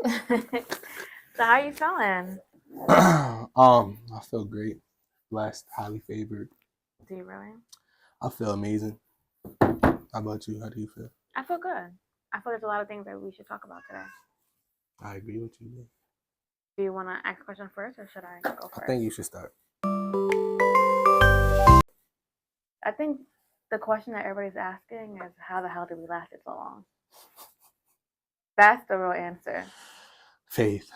So how you feeling? I feel great, blessed, highly favored. Do you really? I feel amazing. How about you? How do you feel? I feel good. I feel there's a lot of things that we should talk about today. I agree with you. Man. Do you want to ask a question first, or should I go I first? think you should start. I think the question that everybody's asking is, how the hell did we last it so long? That's the real answer. Faith.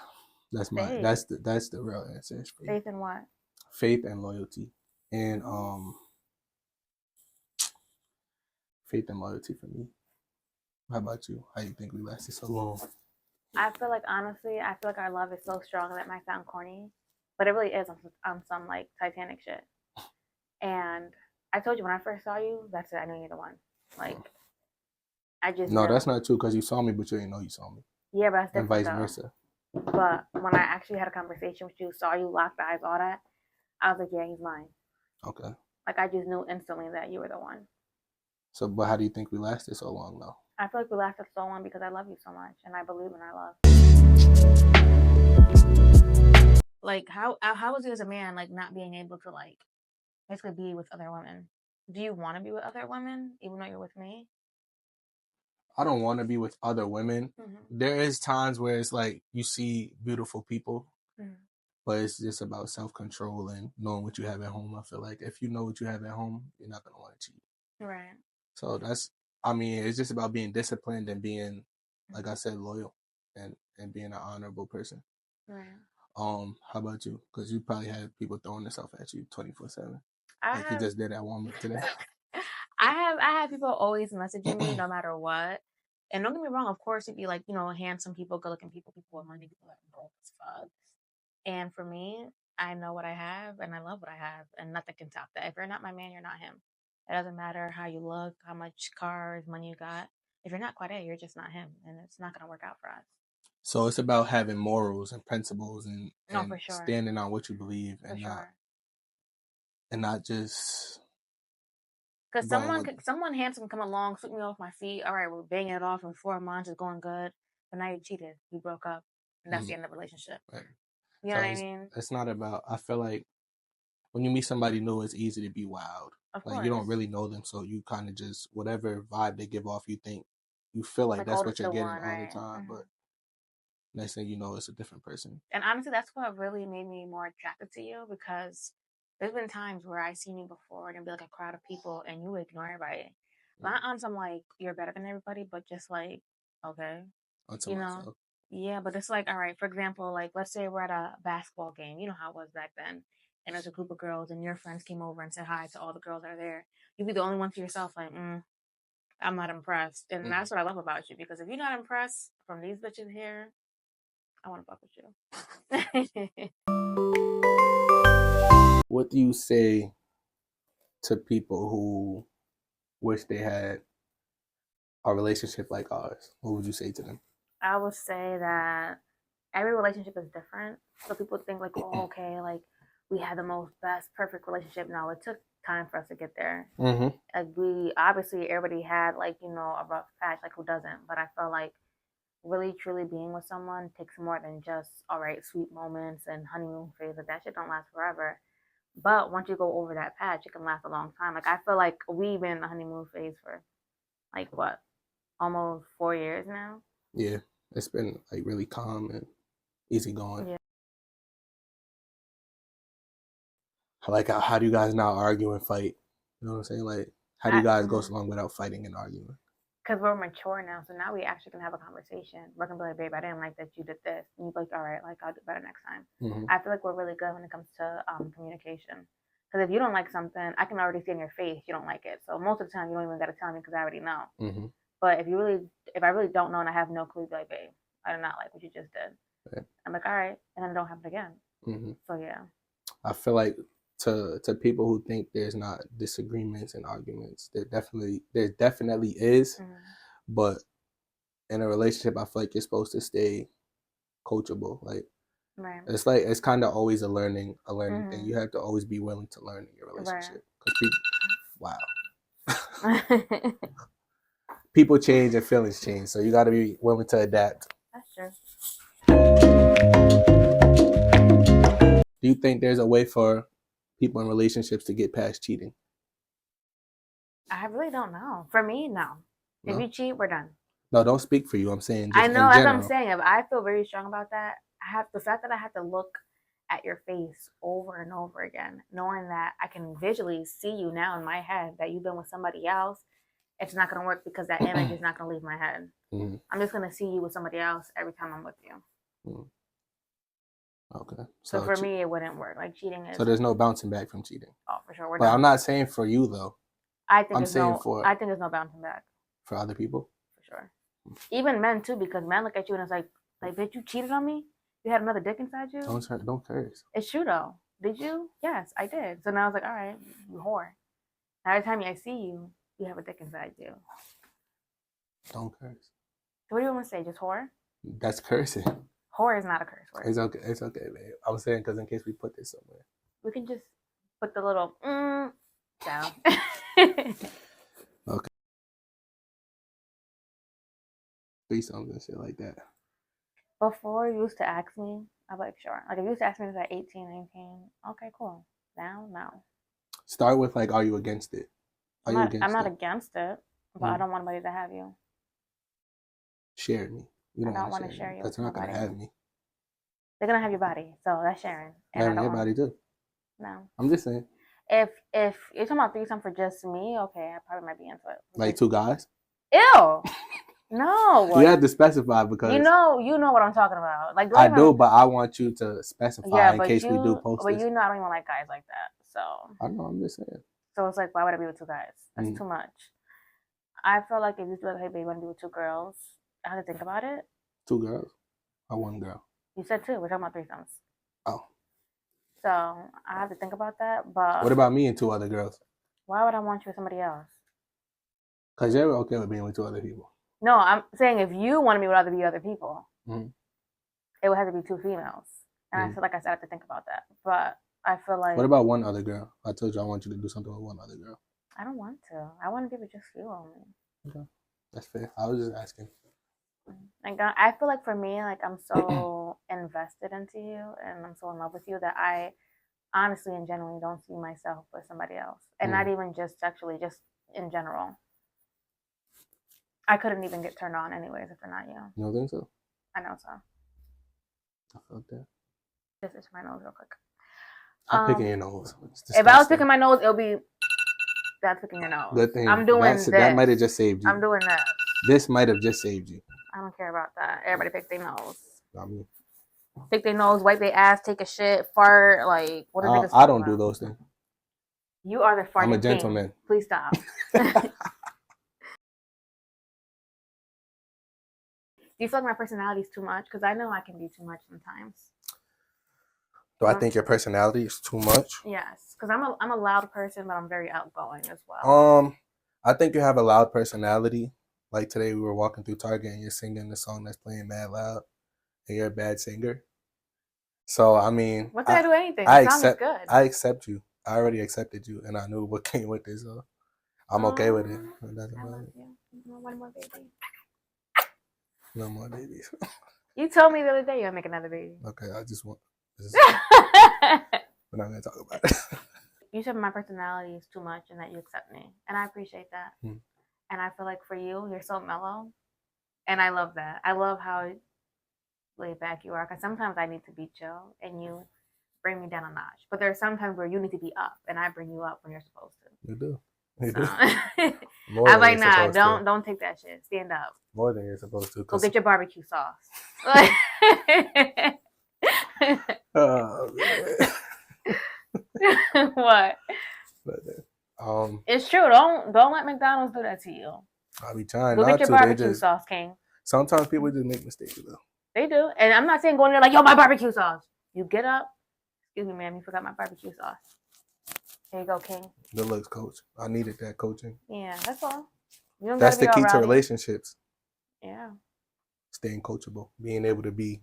That's Faith. that's the real answer. Is faith. Faith in what? Faith and loyalty, and faith and loyalty for me. How about you? How you think we lasted so long? I feel like honestly, I feel like our love is so strong that it might sound corny, but it really is on some like Titanic shit. And I told you when I first saw you, that's it. I knew you're the one. Like I just No, knew. that's not true because you saw me, but you didn't know you saw me, Yeah, but that's and different vice though. versa. But when I actually had a conversation with you, saw you, locked eyes, all that, I was like, yeah, he's mine. Okay. Like I just knew instantly that you were the one. So, but how do you think we lasted so long, though? I feel like we lasted so long because I love you so much, and I believe in our love. Like how was it as a man, like not being able to like basically be with other women? Do you want to be with other women even though you're with me? I don't want to be with other women. Mm-hmm. There is times where it's like you see beautiful people, Mm-hmm. but it's just about self-control and knowing what you have at home. I feel like if you know what you have at home, you're not going to want to cheat. Right. So it's just about being disciplined and being, like I said, loyal and being an honorable person. Right. How about you? Because you probably had people throwing themselves at you 24/7. Like you have just did that one today. I have people always messaging me no matter what. And don't get me wrong, of course, it'd be like, handsome people, good looking people, people with money, people that are broke as fuck. And for me, I know what I have and I love what I have, and nothing can top that. If you're not my man, you're not him. It doesn't matter how you look, how much cars, money you got. If you're not quite A, you're just not him, and it's not gonna work out for us. So it's about having morals and principles No, and for sure, standing on what you believe for sure. and not just Because going with. someone handsome come along, sweep me off my feet. All right, we're banging it off in 4 months, it's going good. But now you cheated, you broke up, and that's the end of the relationship. Right. You know So what I mean? it's not about. I feel like when you meet somebody new, it's easy to be wild. Of Like you don't course. really know them, so you kind of just whatever vibe they give off, you feel like Like, that's oh, what this you're the getting one, all the right? time. But next thing you know, it's a different person. And honestly, that's what really made me more attracted to you, because there's been times where I seen you before and it'd be like a crowd of people and you ignore everybody. Not on some like you're better than everybody, but just like, okay, Unto you know? myself. Yeah, but it's like, all right, for example, like let's say we're at a basketball game. You know how it was back then. And there's a group of girls and your friends came over and said hi to all the girls that are there. You'd be the only one to yourself, like, I'm not impressed. And that's what I love about you, because if you're not impressed from these bitches here, I want to fuck with you. What do you say to people who wish they had a relationship like ours? What would you say to them? I would say that every relationship is different. So people think like, oh, okay, like we had the most best perfect relationship. No, it took time for us to get there. Mm-hmm. Like we obviously everybody had like a rough patch. Like who doesn't? But I felt like really truly being with someone takes more than just all right, sweet moments and honeymoon phase. Like that shit don't last forever. But once you go over that patch, it can last a long time. Like I feel like we've been in the honeymoon phase for like what, almost 4 years now. Yeah, it's been like really calm and easy going. Yeah. Like, how do you guys not argue and fight? You know what I'm saying? Like, how do you guys go so long without fighting and arguing? Because we're mature now, so now we actually can have a conversation. We're gonna be like, babe, I didn't like that you did this, and you're like, all right, like I'll do better next time. Mm-hmm. I feel like we're really good when it comes to communication. Because if you don't like something, I can already see in your face you don't like it. So most of the time, you don't even gotta tell me because I already know. Mm-hmm. But if I really don't know and I have no clue, be like, babe, I do not like what you just did. Right. I'm like, all right, and then it don't happen again. Mm-hmm. So yeah. I feel like to people who think there's not disagreements and arguments, there definitely is. Mm-hmm. But in a relationship, I feel like you're supposed to stay coachable. Like, right. It's kind of always a learning thing. You have to always be willing to learn in your relationship. Because wow. People change and feelings change, so you got to be willing to adapt. That's true. Do you think there's a way for people in relationships to get past cheating? I really don't know. For me, no. If No? you cheat, we're done. No, don't speak for you. I'm saying I just know, in as I'm general. saying, if I feel very strong about that, I have the fact that I have to look at your face over and over again, knowing that I can visually see you now in my head that you've been with somebody else. It's not going to work because that image is not going to leave my head. Mm-hmm. I'm just going to see you with somebody else every time I'm with you. Mm-hmm. Okay. So for me, it wouldn't work. Like cheating is. So there's no bouncing back from cheating. Oh, for sure. But I'm not saying for you though. I think there's no bouncing back. For other people? For sure. Even men too, because men look at you and it's like, bitch, you cheated on me? You had another dick inside you? Don't curse. It's true though. Did you? Yes, I did. So now I was like, all right, you whore. Now every time I see you, you have a dick inside you. Don't curse. So what do you want to say? Just whore? That's cursing. Whore is not a curse word. It's okay, babe. I was saying because in case we put this somewhere. We can just put the little down. Okay. Say something and shit like that. Before you used to ask me, I'm like, sure. Like if you used to ask me if I was like 18, 19, okay, cool. Now, no. Start with like, are you against it? I'm not against it, but I don't want anybody to have you. Share me. You don't want to share you. Because they're not gonna have me. They're gonna have your body, so that's sharing. And having your body too. No. I'm just saying. If you're talking about threesome for just me, okay, I probably might be into it. Like 2 guys? Ew. No. You have to specify because you know what I'm talking about. Like I do, but I want you to specify in case we do post but this. I don't even like guys like that. So I know, I'm just saying. So it's like, why would I be with 2 guys? That's too much. I feel like if you feel like, hey babe, you want to be with 2 girls, I have to think about it. 2 girls or 1 girl? You said 2. We're talking about threesomes. Oh. So I have to think about that. But what about me and 2 other girls? Why would I want you with somebody else? Because you're okay with being with 2 other people. No, I'm saying if you wanted me with other people, it would have to be 2 females. And I feel like I have to think about that. But I feel like... What about 1 other girl? I told you I want you to do something with 1 other girl. I don't want to. I want to be with just you only. Okay. That's fair. I was just asking. Like I feel like for me, like I'm so invested into you and I'm so in love with you that I honestly and genuinely don't see myself with somebody else. And not even just sexually, just in general. I couldn't even get turned on anyways if they're not you. You don't think so? I know so. I felt that. Just itch my nose real quick. I'm picking your nose. If I was picking my nose, it'll be that's picking your nose. Good thing. I'm doing this. That might have just saved you. I'm doing this. This might have just saved you. I don't care about that. Everybody pick their nose. Not me. Pick their nose, wipe their ass, take a shit, fart. Like, what are I don't do those things. You are the farting I'm a gentleman. king. Please stop. Do you feel like my personality is too much? Because I know I can be too much sometimes. Do I think your personality is too much? Yes, because I'm a loud person, but I'm very outgoing as well. I think you have a loud personality. Like today, we were walking through Target and you're singing the song that's playing mad loud, and you're a bad singer. So I mean, what did I do? Anything? The song is good. I accept you. I already accepted you, and I knew what came with it, so I'm okay with it. I love you. One more baby. No more babies. You told me the other day you're gonna make another baby. Okay, I just want. We're not gonna talk about it. You said my personality is too much and that you accept me, and I appreciate that. And I feel like for you, you're so mellow, and I love that. I love how laid back you are, because sometimes I need to be chill, and you bring me down a notch. But there are some times where you need to be up, and I bring you up when you're supposed to. You do. You do. I'm like, nah, don't take that shit. Stand up. More than you're supposed to. Go get your barbecue sauce. Oh, man. What? It's true. Don't let McDonald's do that to you. I'll be trying. Go get your barbecue sauce, King. Sometimes people just make mistakes though. They do, and I'm not saying go in there like, yo, my barbecue sauce. You get up. Excuse me, ma'am. You forgot my barbecue sauce. Here you go, King. Good looks, coach. I needed that coaching. Yeah, that's all. That's the key to relationships. Yeah. Staying coachable, being able to be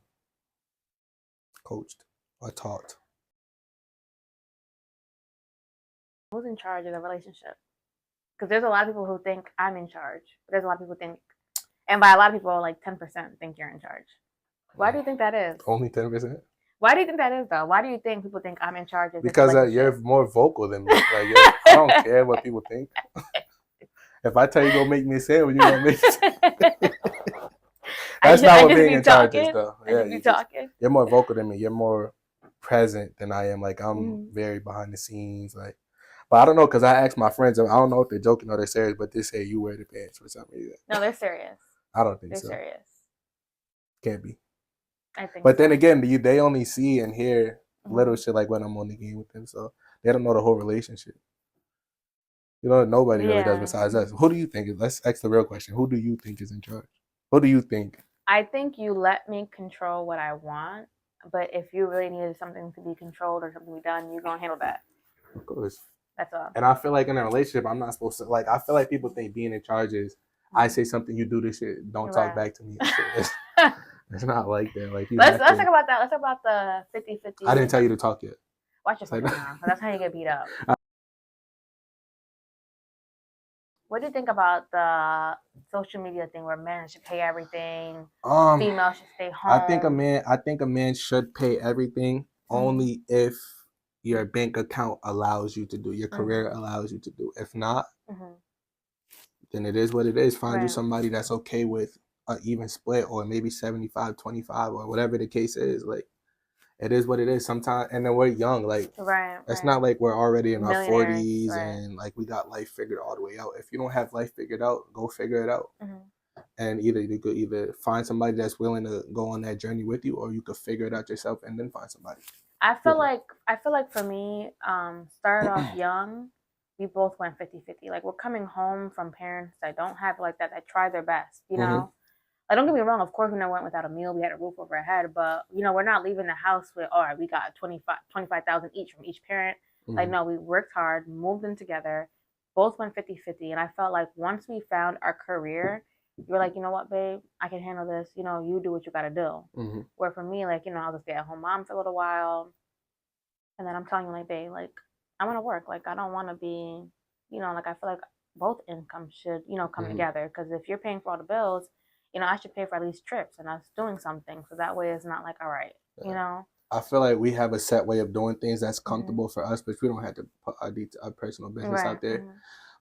coached or taught. Who's in charge of the relationship? Because there's a lot of people who think I'm in charge. But there's a lot of people who think, and by a lot of people, like 10% think you're in charge. Why do you think that is? Only 10%? Why do you think that is, though? Why do you think people think I'm in charge of this Because you're relationship? more vocal than me. Like, I don't care what people think. If I tell you go make me a sandwich, you gonna make it. That's not what being in charge is, though. Yeah, you're more vocal than me. You're more present than I am. Like, I'm very behind the scenes. Like, but I don't know, because I asked my friends. I don't know if they're joking or they're serious, but they say you wear the pants for some reason. No, they're serious. I don't think so. They're serious. Can't be. I think. But then again, they only see and hear little shit like when I'm on the game with them, so they don't know the whole relationship. You know, nobody really does besides us. Who do you think is? Let's ask the real question. Who do you think is in charge? Who do you think? I think you let me control what I want, but if you really needed something to be controlled or something to be done, you're gonna handle that. Of course. That's all. And I feel like in a relationship, I'm not supposed to, like, I feel like people think being in charge is I say something, you do this shit, don't talk back to me. It's not like that. Like, let's talk about that. Let's talk about the 50-50. I didn't tell you to talk yet. Watch your fucking mouth. That's how you get beat up. What do you think about the social media thing where men should pay everything, females should stay home? I think a man should pay everything only if your bank account allows you to do, your career allows you to do. If not, then it is what it is. Find you somebody that's okay with an even split, or maybe 75-25, or whatever the case is. Like, it is what it is sometimes. And then we're young. Like, it's not like we're already in our 40s and like we got life figured all the way out. If you don't have life figured out, go figure it out. And you could either find somebody that's willing to go on that journey with you, or you could figure it out yourself and then find somebody. I feel like for me, started off young, we both went 50-50. Like, we're coming home from parents that don't have like that try their best, you know? Like, don't get me wrong, of course we never went without a meal, we had a roof over our head, but you know, we're not leaving the house with, all right, we got 25,000 each from each parent. Like, no, we worked hard, moved in together, both went 50-50. And I felt like once we found our career, you were like, you know what, babe, I can handle this. You know, you do what you got to do. Where for me, like, you know, I was a stay-at-home mom for a little while. And then I'm telling you, like, babe, like, I want to work. Like, I don't want to be, you know, like, I feel like both incomes should, you know, come together. Because if you're paying for all the bills, you know, I should pay for at least trips and us doing something. So that way it's not like, all right, you know. I feel like we have a set way of doing things that's comfortable for us, but we don't have to put our personal business out there.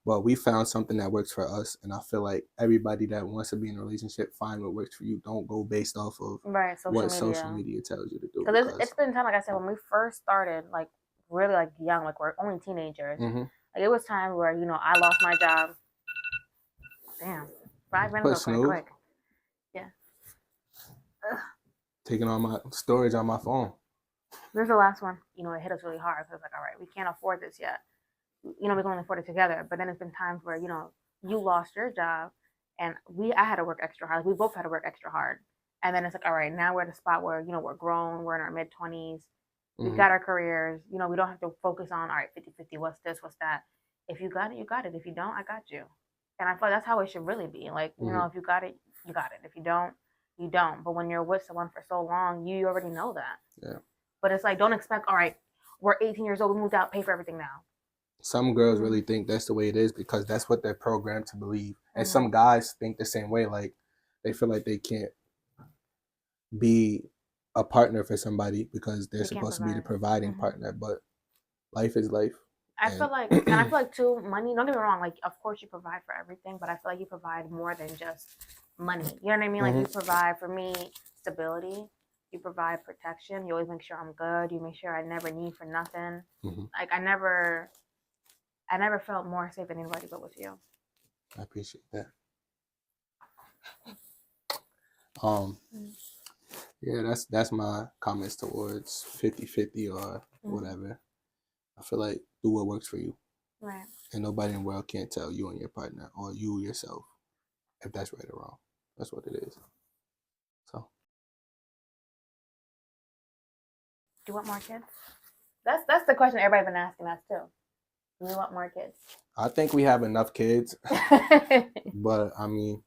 But we found something that works for us, and I feel like everybody that wants to be in a relationship, find what works for you. Don't go based off of what social media tells you to do. Because it's been time, like I said, when we first started, like really like young, like we're only teenagers. Like, it was time where, you know, I lost my job. Damn, 5 minutes go quick. Yeah. Taking all my storage on my phone. This is the last one. You know, it hit us really hard. So it's like, all right, we can't afford this yet. You know, we can only afford it together. But then it's been times where, you know, you lost your job and I had to work extra hard. We both had to work extra hard. And then it's like, all right, now we're at a spot where, you know, we're grown, we're in our mid-20s, we got our careers, you know, we don't have to focus on, all right, 50-50, what's this, what's that. If you got it, you got it. If you don't, I got you. And I feel like that's how it should really be. Like, you know, if you got it, you got it. If you don't, you don't. But when you're with someone for so long, you already know that. Yeah. But it's like, don't expect, all right, we're 18 years old, we moved out, pay for everything now. Some girls really think that's the way it is because that's what they're programmed to believe. And some guys think the same way. Like, they feel like they can't be a partner for somebody because they're supposed to be the providing partner. But life is life. I feel like too, money, don't get me wrong, like, of course you provide for everything, but I feel like you provide more than just money. You know what I mean? Like, you provide, for me, stability. You provide protection. You always make sure I'm good. You make sure I never need for nothing. Like, I never felt more safe than anybody but with you. I appreciate that. Yeah, that's my comments towards 50-50 or whatever. I feel like do what works for you. Right. And nobody in the world can't tell you and your partner or you yourself if that's right or wrong. That's what it is. So. Do you want more kids? That's the question everybody's been asking us too. Do you want more kids? I think we have enough kids. But I mean,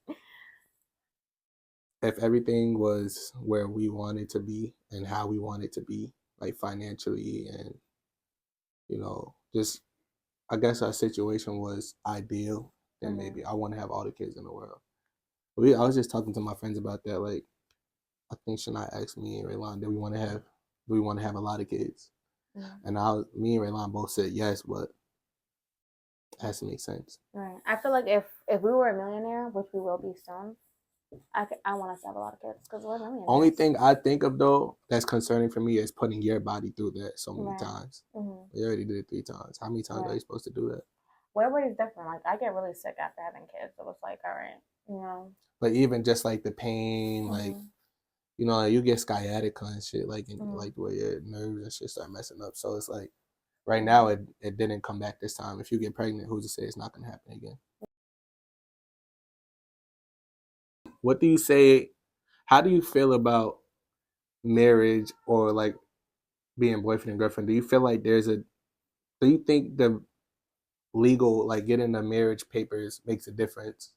if everything was where we wanted to be and how we wanted to be, like financially and, you know, just, I guess our situation was ideal, then maybe I want to have all the kids in the world. I was just talking to my friends about that. Like, I think Shania asked me and Raylon, do we want to have do we want to have a lot of kids? And me and Raylon both said yes, but it has to make sense. Right. I feel like if we were a millionaire, which we will be soon, I want us to have a lot of kids because we're millionaires. Only thing I think of though that's concerning for me is putting your body through that so many times. You already did it 3 times. How many times are you supposed to do that? Well, everybody's different. Like I get really sick after having kids, so it's like, all right, you know. But even just like the pain, like you know, you get sciatica and shit, like like the way your nerves and shit start messing up. So it's like right now it didn't come back this time. If you get pregnant, who's to say it's not gonna happen again? What do you say? How do you feel about marriage or like being boyfriend and girlfriend? Do you feel like do you think the legal, like getting the marriage papers makes a difference?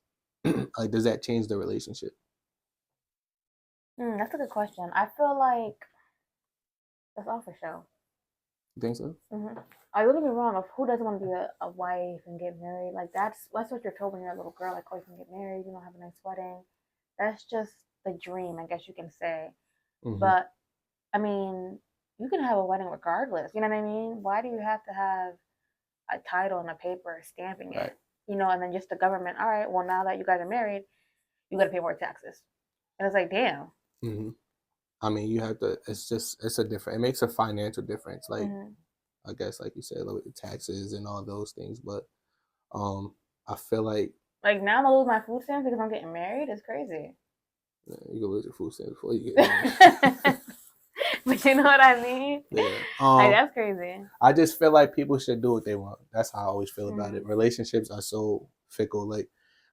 Like, does that change the relationship? That's a good question. I feel like that's all for show. You think so? I wouldn't be wrong. Of who doesn't want to be a wife and get married? Like that's what you're told when you're a little girl. Like, oh, you can get married, you know, have a nice wedding. That's just the dream, I guess you can say. But I mean, you can have a wedding regardless. You know what I mean? Why do you have to have a title and a paper stamping it? You know, and then just the government. All right, well, now that you guys are married, you got to pay more taxes. And it's like, damn. I mean, you have to. It's a different. It makes a financial difference. Like, I guess, like you said, like the taxes and all those things. But, I feel like now I'm gonna lose my food stamps because I'm getting married. It's crazy. Yeah, you can lose your food stamps before you get married. But you know what I mean? Yeah. Like, that's crazy. I just feel like people should do what they want. That's how I always feel about it. Relationships are so fickle. Like,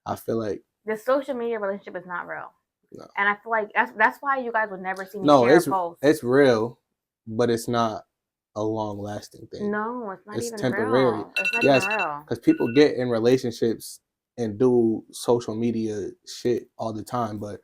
I feel like the social media relationship is not real. No. And I feel like that's why you guys would never see me share a post. It's real, but it's not a long-lasting thing. No, it's not it's even temporary. Real. It's not even real. Because people get in relationships and do social media shit all the time, but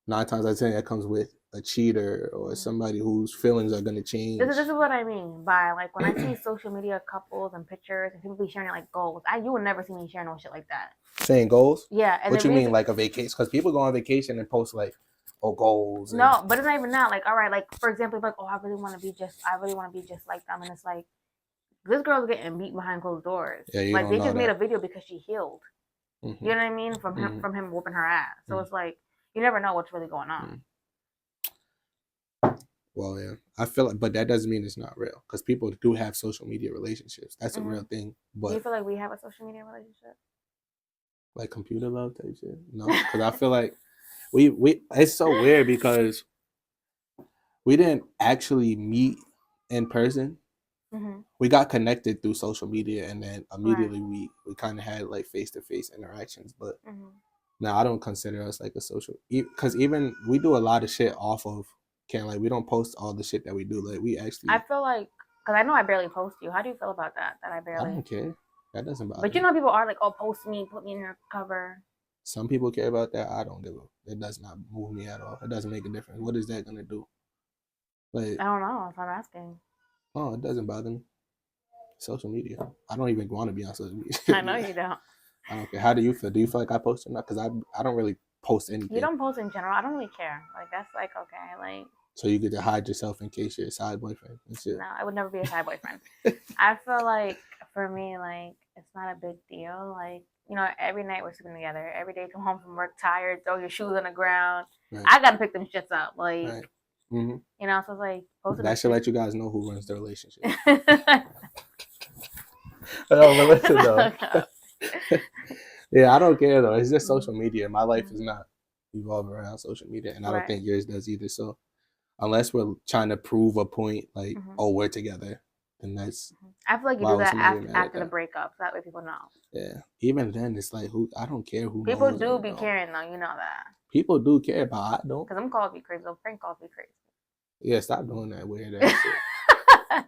9 times out of 10 that comes with a cheater or somebody whose feelings are going to change. This is what I mean by, like, when I see social media couples and pictures and people be sharing like goals, you would never see me share no shit like that. Saying goals? Yeah. And what you mean, like a vacation? Because people go on vacation and post like, oh, goals. No, but it's not even that. Like, all right, like for example, like, oh, I really want to be just like them, and it's like this girl's getting beat behind closed doors. Yeah, like they just made a video because she healed. You know what I mean? From him whooping her ass. So it's like you never know what's really going on. Well, yeah, I feel like, but that doesn't mean it's not real because people do have social media relationships. That's a real thing. But do you feel like we have a social media relationship? Like computer love type shit? No, because I feel like we it's so weird because we didn't actually meet in person. We got connected through social media, and then immediately we kind of had like face-to-face interactions. But now I don't consider us like a social, because even we do a lot of shit off of like we don't post all the shit that we do. Like we actually, I feel like, because I know I barely post you. How do you feel about that? That I barely? I don't care. That doesn't bother. But you know, people are like, oh, post me, put me in your cover. Some people care about that. I don't give a. It does not move me at all. It doesn't make a difference. What is that gonna do? Like, I don't know. If I'm asking. Oh, it doesn't bother me. Social media. I don't even want to be on social media. I know you don't. I don't care. How do you feel? Do you feel like I post or not? Because I don't really post anything. You don't post in general. I don't really care. Like that's like okay, like. So you get to hide yourself in case you're a side boyfriend and shit. No, I would never be a side boyfriend. I feel like for me, like it's not a big deal. Like you know, every night we're sleeping together. Every day, come home from work tired, throw your shoes on the ground. Right. I gotta pick them shits up. Like. Right. You know, so it's like that should let you guys know who runs the relationship. But listen though. Yeah, I don't care though. It's just social media. My life is not evolving around social media, and I don't think yours does either. So, unless we're trying to prove a point, like oh we're together, then that's. I feel like you do that after the breakup, so that way people know. Yeah, even then it's like who I don't care who. People do be caring though, you know that. People do care, but I don't. Because them calls be crazy. Those prank calls be crazy. Yeah, stop doing that weird ass shit.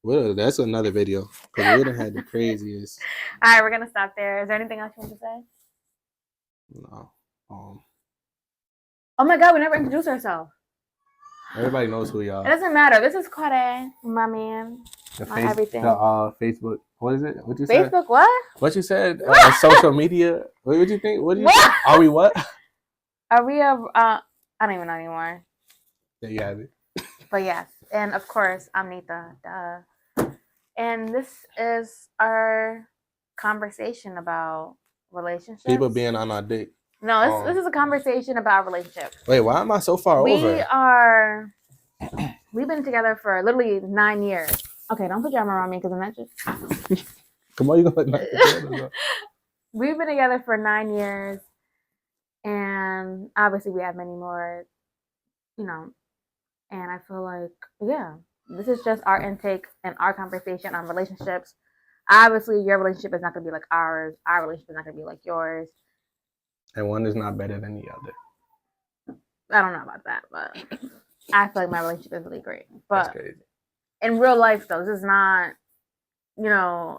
Well, that's another video. Because we done had the craziest. All right, we're going to stop there. Is there anything else you want to say? No. Oh my God, we never introduced ourselves. Everybody knows who we are. It doesn't matter. This is Kwade, my man. Everything. The Facebook. What is it? What you said? Facebook what? What you said? Social media. What did you think? What did you say? Are we what? Are we I don't even know anymore. There you have it. But yes, and of course, I'm Nita. Duh. And this is our conversation about relationships. People being on our dick. No, this is a conversation about relationships. Wait, why am I so far over? We've been together for literally 9 years. Okay, don't put your arm around me because I'm not just. Come on, you gonna let We've been together for 9 years, and obviously we have many more, you know. And I feel like, yeah, this is just our intake and our conversation on relationships. Obviously, your relationship is not going to be like ours. Our relationship is not going to be like yours. And one is not better than the other. I don't know about that, but I feel like my relationship is really great. But that's crazy. In real life, though, this is not,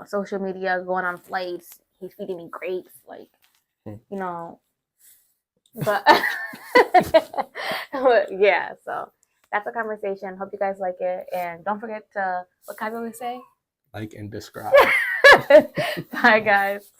social media, going on flights. He's feeding me grapes, like, But, but yeah, so that's a conversation. Hope you guys like it. And don't forget to, what can I always say? Like and describe. Bye, guys.